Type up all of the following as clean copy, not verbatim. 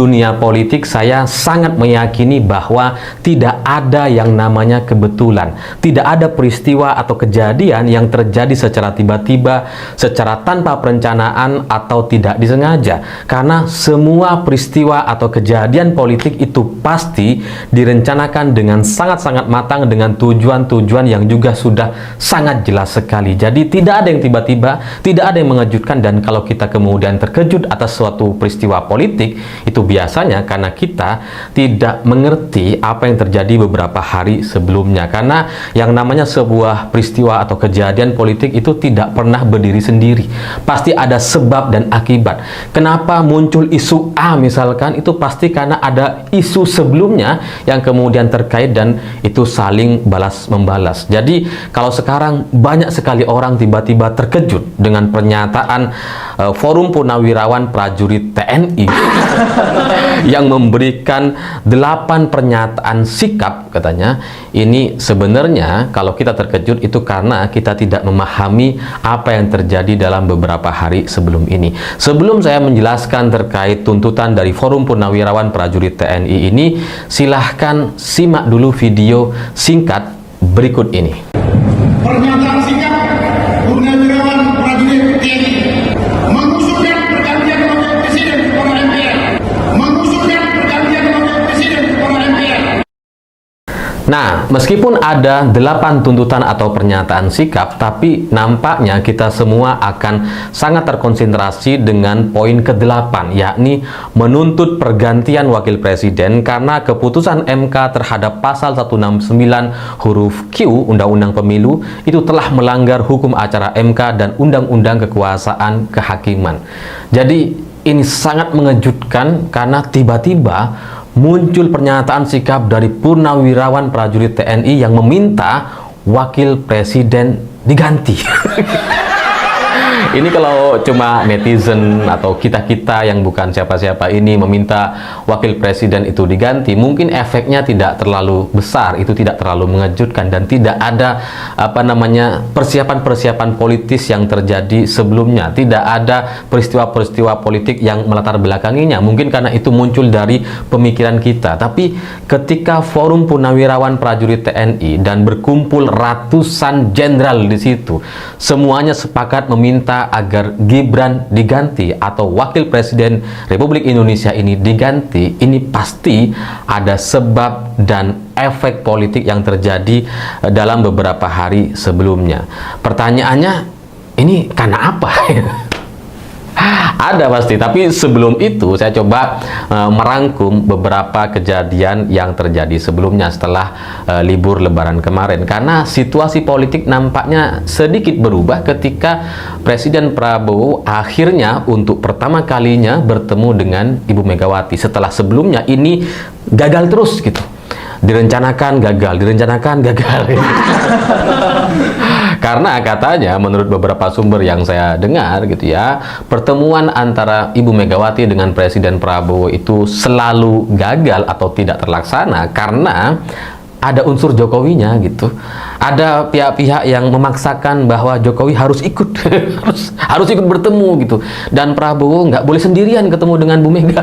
Dunia politik saya sangat meyakini bahwa tidak ada yang namanya kebetulan. Tidak ada peristiwa atau kejadian yang terjadi secara tiba-tiba, secara tanpa perencanaan atau tidak disengaja. Karena semua peristiwa atau kejadian politik itu pasti direncanakan dengan sangat-sangat matang dengan tujuan-tujuan yang juga sudah sangat jelas sekali. Jadi tidak ada yang tiba-tiba, tidak ada yang mengejutkan, dan kalau kita kemudian terkejut atas suatu peristiwa politik, itu biasanya karena kita tidak mengerti apa yang terjadi beberapa hari sebelumnya. Karena yang namanya sebuah peristiwa atau kejadian politik itu tidak pernah berdiri sendiri. Pasti ada sebab dan akibat. Kenapa muncul isu A misalkan, itu pasti karena ada isu sebelumnya yang kemudian terkait dan itu saling balas-membalas. Jadi kalau sekarang banyak sekali orang tiba-tiba terkejut dengan pernyataan Forum Purnawirawan Prajurit TNI yang memberikan 8 pernyataan sikap, katanya. Ini sebenarnya kalau kita terkejut itu karena kita tidak memahami apa yang terjadi dalam beberapa hari sebelum ini. Sebelum saya menjelaskan terkait tuntutan dari Forum Purnawirawan Prajurit TNI ini, silahkan simak dulu video singkat berikut ini. Pernyataan sikap Purnawirawan Prajurit TNI mengusulkan pergantian wakil presiden kepada MPR. Nah, meskipun ada 8 tuntutan atau pernyataan sikap, tapi nampaknya kita semua akan sangat terkonsentrasi dengan poin ke-8, yakni menuntut pergantian wakil presiden karena keputusan MK terhadap pasal 169 huruf Q Undang-Undang Pemilu itu telah melanggar hukum acara MK dan Undang-Undang Kekuasaan Kehakiman. Jadi ini sangat mengejutkan karena tiba-tiba muncul pernyataan sikap dari Purnawirawan Prajurit TNI yang meminta wakil presiden diganti. Ini kalau cuma netizen atau kita-kita yang bukan siapa-siapa ini meminta wakil presiden itu diganti, mungkin efeknya tidak terlalu besar, itu tidak terlalu mengejutkan, dan tidak ada persiapan-persiapan politis yang terjadi sebelumnya, tidak ada peristiwa-peristiwa politik yang melatar belakanginya. Mungkin karena itu muncul dari pemikiran kita. Tapi ketika Forum Purnawirawan Prajurit TNI dan berkumpul ratusan jenderal di situ, semuanya sepakat meminta agar Gibran diganti atau wakil presiden Republik Indonesia ini diganti, ini pasti ada sebab dan efek politik yang terjadi dalam beberapa hari sebelumnya. Pertanyaannya, ini karena apa? Ada pasti, tapi sebelum itu saya coba merangkum beberapa kejadian yang terjadi sebelumnya setelah libur lebaran kemarin, karena situasi politik nampaknya sedikit berubah ketika Presiden Prabowo akhirnya untuk pertama kalinya bertemu dengan Ibu Megawati setelah sebelumnya ini gagal terus gitu. Direncanakan gagal, direncanakan gagal. Karena katanya menurut beberapa sumber yang saya dengar gitu ya, pertemuan antara Ibu Megawati dengan Presiden Prabowo itu selalu gagal atau tidak terlaksana karena ada unsur Jokowinya gitu. Ada pihak-pihak yang memaksakan bahwa Jokowi harus ikut, harus ikut bertemu gitu. Dan Prabowo nggak boleh sendirian ketemu dengan Bu Mega.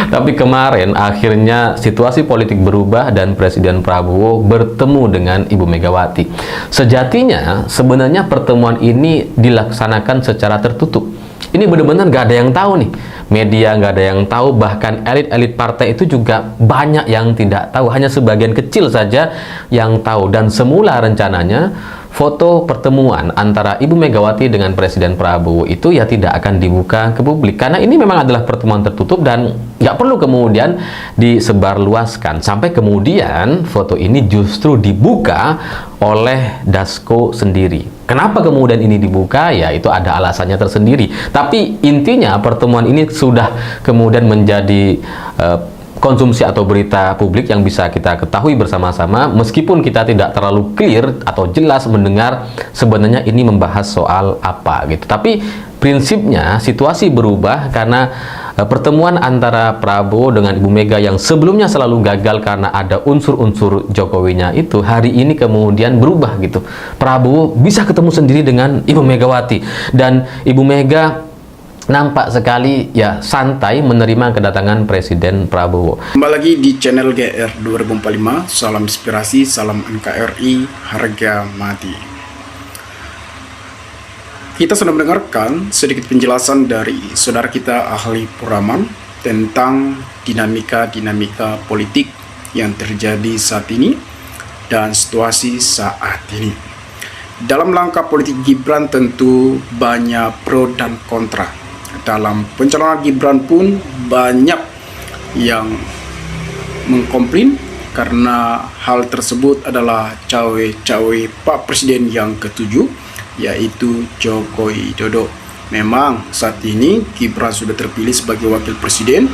Tapi kemarin akhirnya situasi politik berubah dan Presiden Prabowo bertemu dengan Ibu Megawati. Sejatinya sebenarnya pertemuan ini dilaksanakan secara tertutup. Ini benar-benar gak ada yang tahu nih. Media nggak ada yang tahu, bahkan elit-elit partai itu juga banyak yang tidak tahu. Hanya sebagian kecil saja yang tahu. Dan semula rencananya foto pertemuan antara Ibu Megawati dengan Presiden Prabowo itu ya tidak akan dibuka ke publik, karena ini memang adalah pertemuan tertutup dan nggak perlu kemudian disebarluaskan. Sampai kemudian foto ini justru dibuka oleh Dasko sendiri. Kenapa kemudian ini dibuka? Ya itu ada alasannya tersendiri. Tapi intinya pertemuan ini sudah kemudian menjadi konsumsi atau berita publik yang bisa kita ketahui bersama-sama, meskipun kita tidak terlalu clear atau jelas mendengar sebenarnya ini membahas soal apa gitu. Tapi prinsipnya situasi berubah karena pertemuan antara Prabowo dengan Ibu Mega yang sebelumnya selalu gagal karena ada unsur-unsur Jokowinya itu, hari ini kemudian berubah gitu. Prabowo bisa ketemu sendiri dengan Ibu Megawati dan Ibu Mega nampak sekali ya santai menerima kedatangan Presiden Prabowo. Kembali lagi di channel GR 2045, salam inspirasi, salam NKRI, harga mati. Kita sudah mendengarkan sedikit penjelasan dari saudara kita ahli Puraman tentang dinamika politik yang terjadi saat ini dan situasi saat ini. Dalam langkah politik Gibran tentu banyak pro dan kontra. Dalam pencalonan Gibran pun banyak yang mengkomplain karena hal tersebut adalah cawe-cawe Pak Presiden yang ke-7, yaitu Joko Widodo. Memang saat ini Gibran sudah terpilih sebagai wakil presiden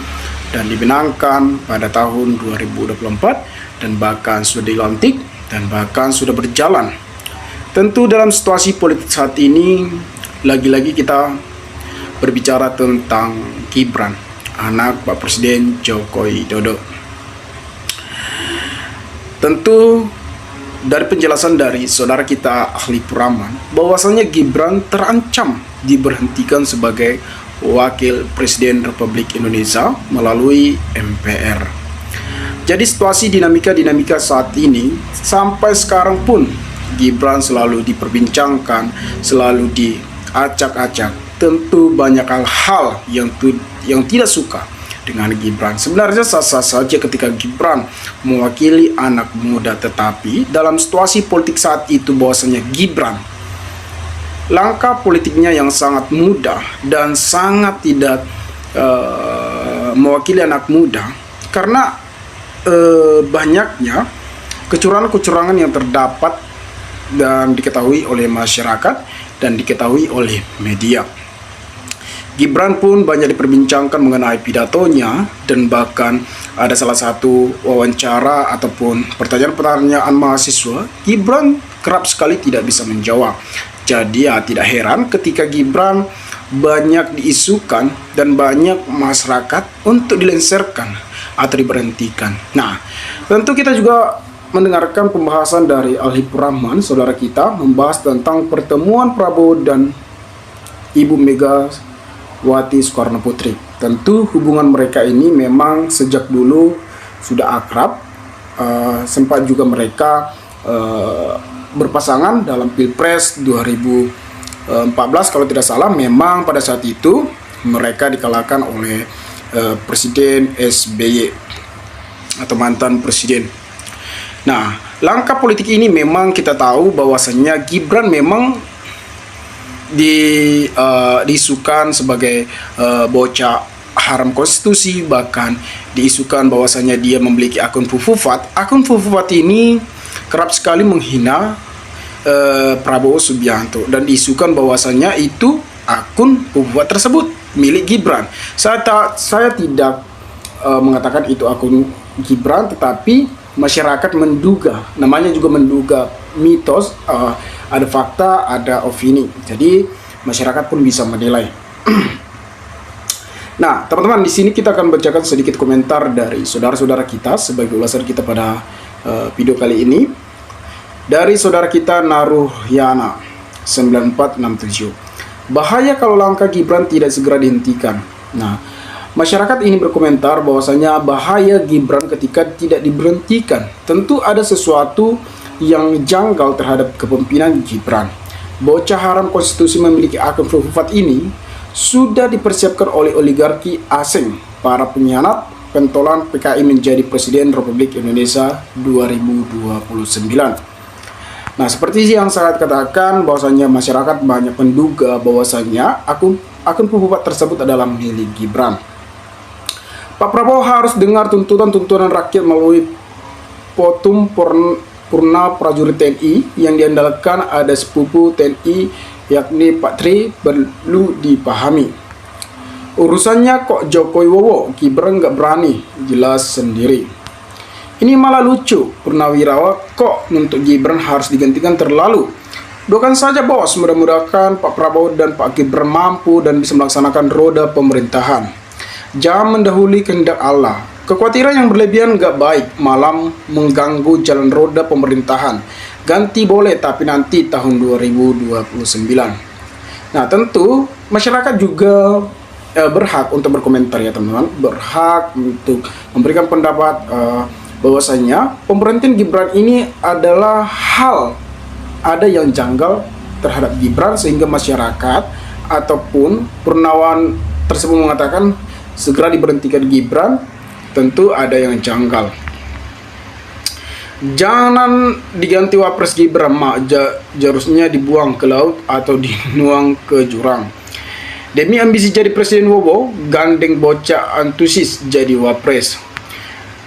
dan dimenangkan pada tahun 2024 dan bahkan sudah dilantik dan bahkan sudah berjalan. Tentu dalam situasi politik saat ini lagi-lagi kita berbicara tentang Gibran, anak Pak Presiden Joko Widodo. Tentu dari penjelasan dari saudara kita ahli Puraman bahwasanya Gibran terancam diberhentikan sebagai Wakil Presiden Republik Indonesia melalui MPR. Jadi situasi dinamika saat ini sampai sekarang pun Gibran selalu diperbincangkan, selalu diacak-acak. Tentu banyak hal yang tidak suka dengan Gibran. Sebenarnya sah-sah saja ketika Gibran mewakili anak muda, tetapi dalam situasi politik saat itu bahwasanya Gibran langkah politiknya yang sangat mudah dan sangat tidak mewakili anak muda karena banyaknya kecurangan-kecurangan yang terdapat dan diketahui oleh masyarakat dan diketahui oleh media. Gibran pun banyak diperbincangkan mengenai pidatonya dan bahkan ada salah satu wawancara ataupun pertanyaan-pertanyaan mahasiswa, Gibran kerap sekali tidak bisa menjawab. Jadi ya tidak heran ketika Gibran banyak diisukan dan banyak masyarakat untuk dilengsarkan atau diberhentikan. Nah, tentu kita juga mendengarkan pembahasan dari ahli Puraman, saudara kita membahas tentang pertemuan Prabowo dan Ibu Megawati Soekarno Putri. Tentu hubungan mereka ini memang sejak dulu sudah akrab. Sempat juga mereka berpasangan dalam Pilpres 2014 kalau tidak salah. Memang pada saat itu mereka dikalahkan oleh Presiden SBY atau mantan presiden. Nah, langkah politik ini memang kita tahu bahwasannya Gibran memang diisukan sebagai bocah haram konstitusi, bahkan diisukan bahwasannya dia memiliki akun Fufufat. Akun Fufufat ini kerap sekali menghina Prabowo Subianto dan diisukan bahwasannya itu akun Fufufat tersebut milik Gibran. Saya tidak mengatakan itu akun Gibran, tetapi masyarakat menduga, namanya juga menduga, mitos, ada fakta, ada opini. Jadi masyarakat pun bisa menilai. Nah, teman-teman, di sini kita akan bacakan sedikit komentar dari saudara-saudara kita sebagai ulasan kita pada video kali ini. Dari saudara kita Naruhyana 9467. Bahaya kalau langkah Gibran tidak segera dihentikan. Nah, masyarakat ini berkomentar bahwasanya bahaya Gibran ketika tidak diberhentikan. Tentu ada sesuatu yang janggal terhadap kepemimpinan Gibran. Bocah haram konstitusi memiliki akun Fufufat ini sudah dipersiapkan oleh oligarki asing, para pengkhianat, pentolan PKI menjadi Presiden Republik Indonesia 2029. Nah, seperti yang saya katakan bahwasanya masyarakat banyak menduga bahwasanya akun Fufufat tersebut adalah milik Gibran. Pak Prabowo harus dengar tuntutan rakyat melalui Potum Purna Prajurit TNI yang diandalkan ada sepupu TNI yakni Pak Tri perlu dipahami. Urusannya kok Jokowi Wowo, Gibran nggak berani, jelas sendiri. Ini malah lucu, Purnawirawan kok untuk Gibran harus digantikan terlalu. Doakan saja bos, mudah-mudahan Pak Prabowo dan Pak Gibran mampu dan bisa melaksanakan roda pemerintahan. Jangan mendahului kehendak Allah. Kekhawatiran yang berlebihan gak baik, malam mengganggu jalan roda pemerintahan. Ganti boleh, tapi nanti tahun 2029. Nah, tentu masyarakat juga berhak untuk berkomentar ya teman-teman, berhak untuk memberikan pendapat bahwasanya pemberhentian Gibran ini adalah ada yang janggal terhadap Gibran, sehingga masyarakat ataupun Purnawan tersebut mengatakan segera diberhentikan Gibran. Tentu ada yang janggal. Jangan diganti wapres Gibran, jarusnya dibuang ke laut atau dinuang ke jurang. Demi ambisi jadi presiden Wobo, gandeng bocah antusis jadi wapres.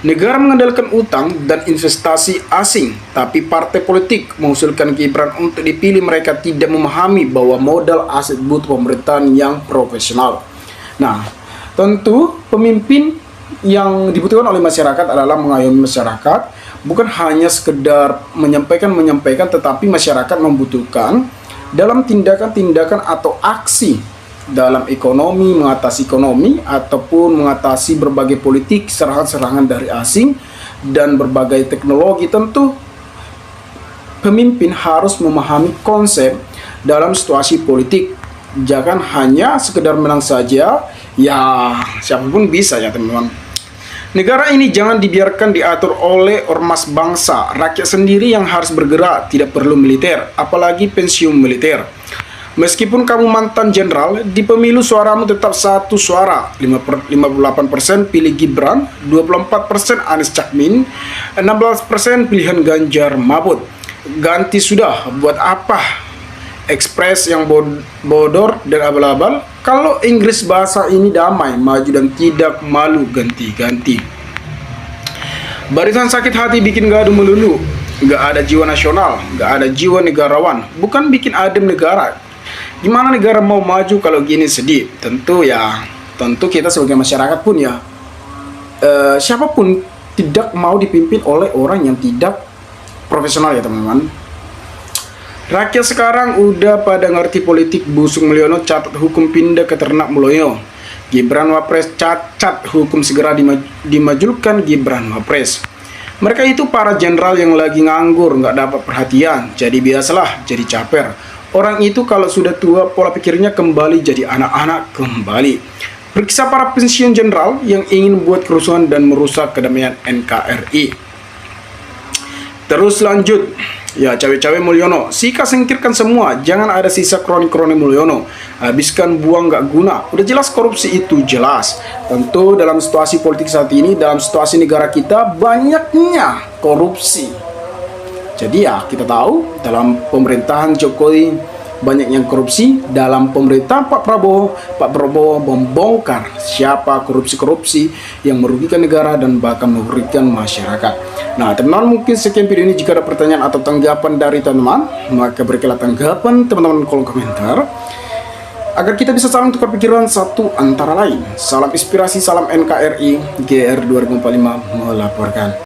Negara mengandalkan utang dan investasi asing, tapi partai politik mengusulkan Gibran untuk dipilih. Mereka tidak memahami bahwa modal aset butuh pemerintahan yang profesional. Nah, tentu pemimpin yang dibutuhkan oleh masyarakat adalah mengayomi masyarakat, bukan hanya sekedar menyampaikan, tetapi masyarakat membutuhkan dalam tindakan-tindakan atau aksi dalam ekonomi, mengatasi ekonomi, ataupun mengatasi berbagai politik, serangan-serangan dari asing, dan berbagai teknologi. Tentu pemimpin harus memahami konsep dalam situasi politik. Jangan hanya sekedar menang saja, ya siapapun bisa ya teman-teman. Negara ini jangan dibiarkan diatur oleh ormas bangsa. Rakyat sendiri yang harus bergerak, tidak perlu militer, apalagi pensiun militer. Meskipun kamu mantan jenderal, di pemilu suaramu tetap satu suara. 58% pilih Gibran, 24% Anies Cakmin, 16% pilihan Ganjar Mahfud. Ganti sudah, buat apa ekspres yang bodor dan abal-abal? Kalau Inggris bahasa ini damai, maju dan tidak malu ganti-ganti. Barisan sakit hati bikin gaduh melulu. Gak ada jiwa nasional, gak ada jiwa negarawan. Bukan bikin adem negara. Gimana negara mau maju kalau gini sedih? Tentu kita sebagai masyarakat pun ya, siapapun tidak mau dipimpin oleh orang yang tidak profesional ya teman-teman. Rakyat sekarang udah pada ngerti politik. Busuk Mulyono catat hukum pindah ke ternak Mulyono. Gibran wapres cacat hukum segera dimajulkan Gibran wapres. Mereka itu para jenderal yang lagi nganggur, nggak dapat perhatian. Jadi biasalah jadi caper. Orang itu kalau sudah tua, pola pikirnya kembali jadi anak-anak kembali. Periksa para pensiun jenderal yang ingin buat kerusuhan dan merusak kedamaian NKRI. Terus lanjut. Ya, cawe-cawe Mulyono. Sika singkirkan semua. Jangan ada sisa kroni-kroni Mulyono. Habiskan, buang, gak guna. Udah jelas korupsi itu jelas. Tentu dalam situasi politik saat ini, dalam situasi negara kita, banyaknya korupsi. Jadi ya kita tahu dalam pemerintahan Jokowi banyak yang korupsi. Dalam pemerintahan Pak Prabowo membongkar siapa korupsi-korupsi yang merugikan negara dan bahkan merugikan masyarakat. Nah teman-teman, mungkin sekian video ini. Jika ada pertanyaan atau tanggapan dari teman-teman, maka berikanlah tanggapan teman-teman di kolom komentar, agar kita bisa saling tukar pikiran satu antara lain. Salam inspirasi, salam NKRI, GR 2045 melaporkan.